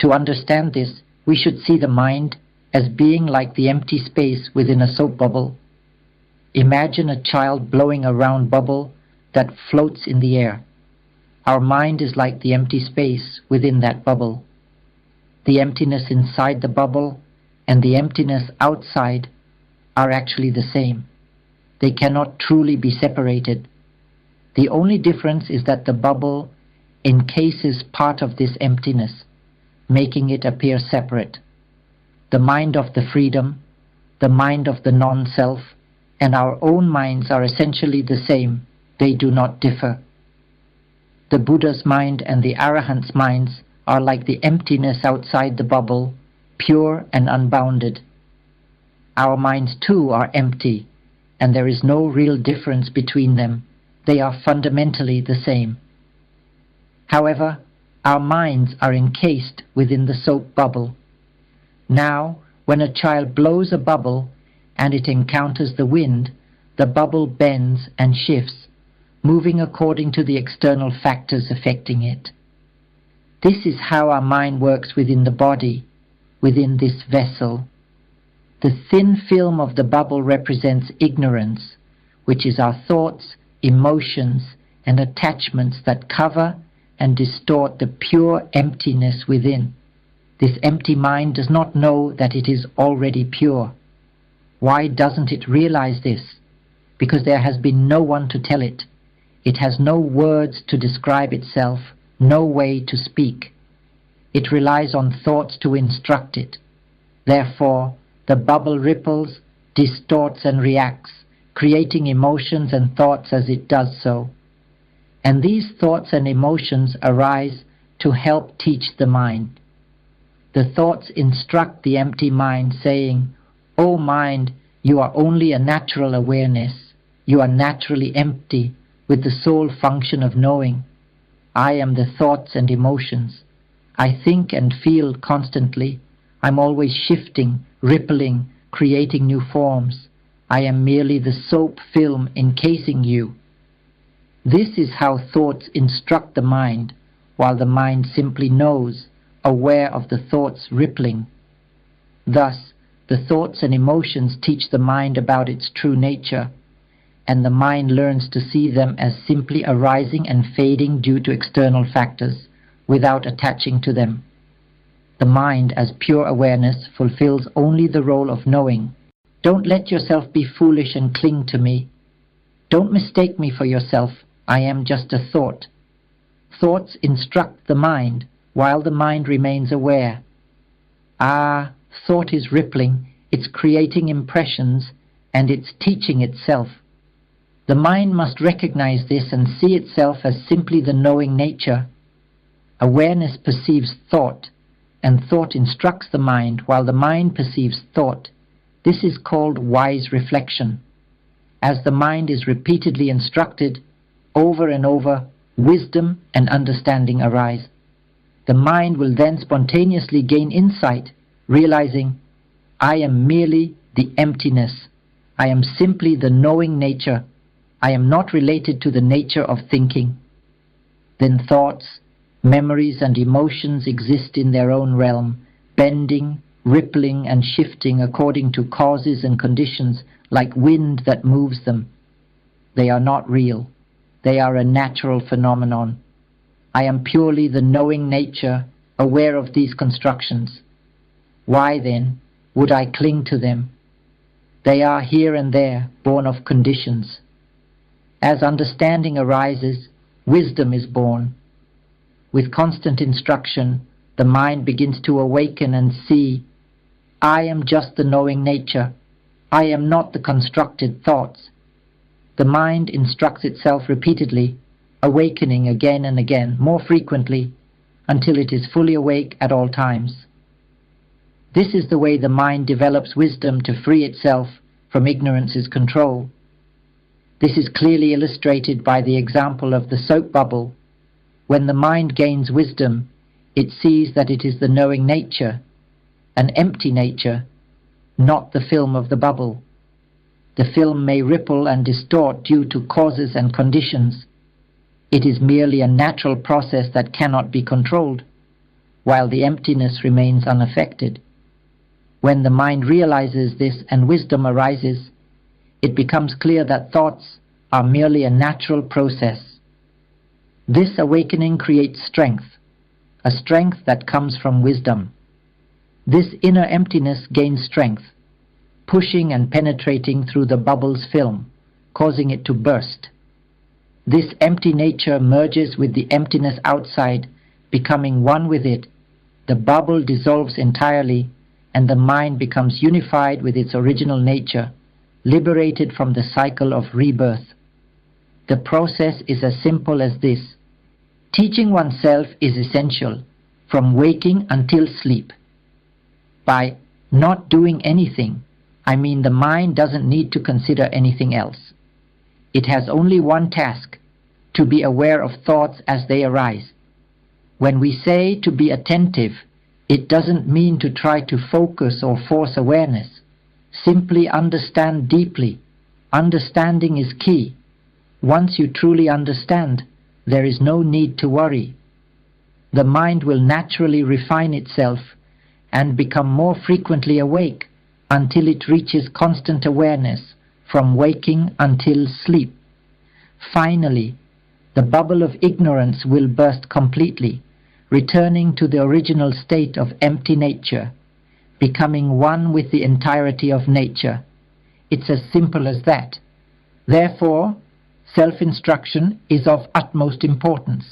To understand this, we should see the mind as being like the empty space within a soap bubble. Imagine a child blowing a round bubble that floats in the air. Our mind is like the empty space within that bubble. The emptiness inside the bubble and the emptiness outside are actually the same. They cannot truly be separated. The only difference is that the bubble encases part of this emptiness, making it appear separate. The mind of the freedom, the mind of the non-self, and our own minds are essentially the same. They do not differ. The Buddha's mind and the Arahant's minds are like the emptiness outside the bubble, pure and unbounded. Our minds too are empty, and there is no real difference between them. They are fundamentally the same. However, our minds are encased within the soap bubble. Now, when a child blows a bubble and it encounters the wind, the bubble bends and shifts, moving according to the external factors affecting it. This is how our mind works within the body, within this vessel. The thin film of the bubble represents ignorance, which is our thoughts, emotions, and attachments that cover and distort the pure emptiness within. This empty mind does not know that it is already pure. Why doesn't it realize this? Because there has been no one to tell it. It has no words to describe itself, no way to speak. It relies on thoughts to instruct it. Therefore, the bubble ripples, distorts, and reacts, creating emotions and thoughts as it does so. And these thoughts and emotions arise to help teach the mind. The thoughts instruct the empty mind, saying, "O mind, you are only a natural awareness. You are naturally empty, with the sole function of knowing. I am the thoughts and emotions. I think and feel constantly. I'm always shifting, rippling, creating new forms. I am merely the soap film encasing you." This is how thoughts instruct the mind, while the mind simply knows, aware of the thoughts rippling. Thus, the thoughts and emotions teach the mind about its true nature, and the mind learns to see them as simply arising and fading due to external factors, without attaching to them. The mind, as pure awareness, fulfills only the role of knowing. Don't let yourself be foolish and cling to me. Don't mistake me for yourself. I am just a thought. Thoughts instruct the mind, while the mind remains aware. Ah, thought is rippling, it's creating impressions, and it's teaching itself. The mind must recognize this and see itself as simply the knowing nature. Awareness perceives thought, and thought instructs the mind, while the mind perceives thought. This is called wise reflection. As the mind is repeatedly instructed, over and over, wisdom and understanding arise. The mind will then spontaneously gain insight, realizing, "I am merely the emptiness. I am simply the knowing nature. I am not related to the nature of thinking." Then thoughts, memories, and emotions exist in their own realm, bending, rippling, and shifting according to causes and conditions, like wind that moves them. They are not real. They are a natural phenomenon. I am purely the knowing nature, aware of these constructions. Why, then, would I cling to them? They are here and there, born of conditions. As understanding arises, wisdom is born. With constant instruction, the mind begins to awaken and see, "I am just the knowing nature. I am not the constructed thoughts." The mind instructs itself repeatedly, awakening again and again, more frequently, until it is fully awake at all times. This is the way the mind develops wisdom to free itself from ignorance's control. This is clearly illustrated by the example of the soap bubble. When the mind gains wisdom, it sees that it is the knowing nature, an empty nature, not the film of the bubble. The film may ripple and distort due to causes and conditions. It is merely a natural process that cannot be controlled. while the emptiness remains unaffected. When the mind realizes this and wisdom arises, it becomes clear that thoughts are merely a natural process. This awakening creates strength, a strength that comes from wisdom. This inner emptiness gains strength, pushing and penetrating through the bubble's film, causing it to burst. This empty nature merges with the emptiness outside, becoming one with it. The bubble dissolves entirely, and the mind becomes unified with its original nature, liberated from the cycle of rebirth. The process is as simple as this. Teaching oneself is essential, from waking until sleep. By not doing anything, I mean the mind doesn't need to consider anything else. It has only one task, to be aware of thoughts as they arise. When we say to be attentive, it doesn't mean to try to focus or force awareness. Simply understand deeply. Understanding is key. Once you truly understand, there is no need to worry. The mind will naturally refine itself and become more frequently awake until it reaches constant awareness from waking until sleep. Finally, the bubble of ignorance will burst completely, returning to the original state of empty nature, becoming one with the entirety of nature. It's as simple as that. Therefore, self-instruction is of utmost importance.